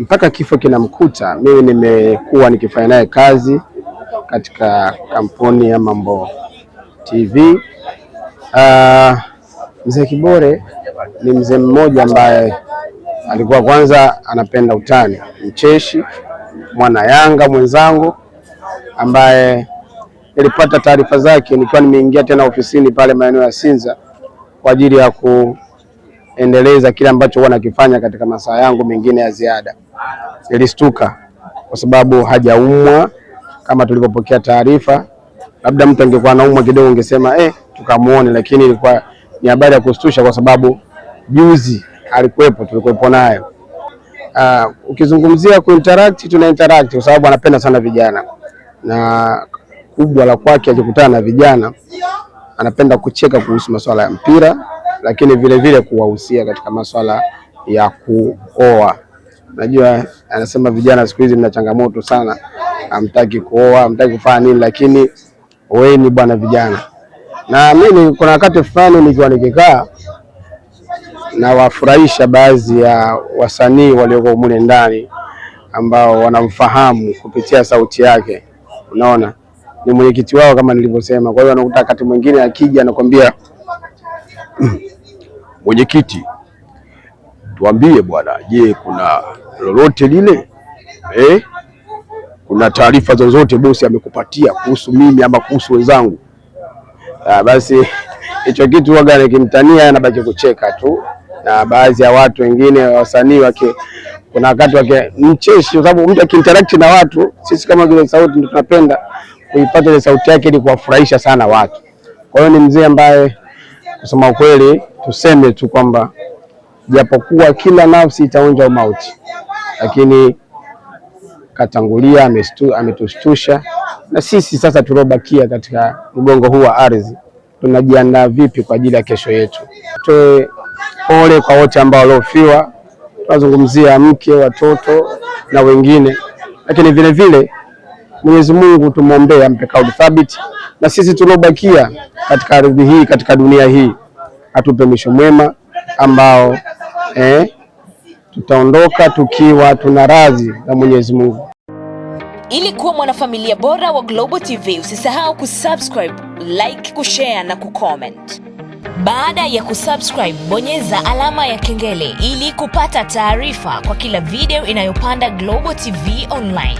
mpaka kifo kinamkuta. Mimi nimekuwa nikifanya naye kazi katika kampuni ya Mambo TV. Mzee Kibore ni mzee mmoja ambaye alikuwa kwanza anapenda utani, mcheshi, mwana Yanga mwenzangu ambaye nilipata taarifa zake nikiwa nimeingia tena ofisini pale maeneo ya Sinza kwa ajili ya kuendeleza kile ambacho huwa nakifanya katika masaa yangu mengine ya ziada. Nilistuka kwa sababu hajaumwa kama tulipopokea taarifa. Labda mtu angekuwa anaumwa kidogo ungesema tukamuone, lakini ilikuwa ni habari ya kustusha kwa sababu juzi alikuwepo, tulikuwepo naye. Ukizungumzia tuna interact kwa sababu anapenda sana vijana, na kubwa la kwake akikutana na vijana anapenda kucheka kuhusu masuala ya mpira, lakini vile vile kuwahusia katika masuala ya kuoa. Najua anasema vijana siku hizi mna changamoto sana, hamtaki kuoa, hamtaki kufanya nini, lakini wewe ni bwana vijana. Na mimi kuna wakati fulani nikiwa nikikaa na wafurahisha baadhi ya wasanii walioko mule ndani ambao wanamfahamu kupitia sauti yake. Unaona, ni mwenyekiti wao kama nilivyosema. Kwa hiyo anakuta wakati mwingine akija anakuambia mwenyekiti, tuambie bwana, je, kuna lolote lile? Kuna taarifa zozote bosi amekupatia kuhusu mimi ama kuhusu wenzangu? Basi hicho kitu waga nikimtania anabaki kucheka tu, na baadhi ya watu wengine wasanii kuna wakati wake mcheshi, kwa sababu mtu akiinteract na watu, sisi kama vile sauti ndio tunapenda kuipata ile sauti yake ili kuwafurahisha sana watu. Kwa hiyo ni mzee ambaye kusema ukweli tuseme tu kwamba japokuwa kila nafsi itaonja umauti, lakini katangulia, ametustusha. Na sisi sasa tulobakia katika mgongo huu wa ardhi tunajiandaa vipi kwa ajili ya kesho yetu. Toe pole kwa wote ambao waliofiwa, tunazungumzia mke, watoto na wengine, lakini vile vile Mwenyezi Mungu tumuombee ampe kauli thabiti, na sisi tulobakia katika ardhi hii, katika dunia hii, atupe mwisho mwema ambao tutaondoka tukiwa tuna radhi na Mwenyezi Mungu. Ili kuwa mwanafamilia bora wa Global TV, usisahau kusubscribe, like, kushare na kucomment. Baada ya kusubscribe, bonyeza alama ya kengele ili kupata taarifa kwa kila video inayopanda Global TV Online.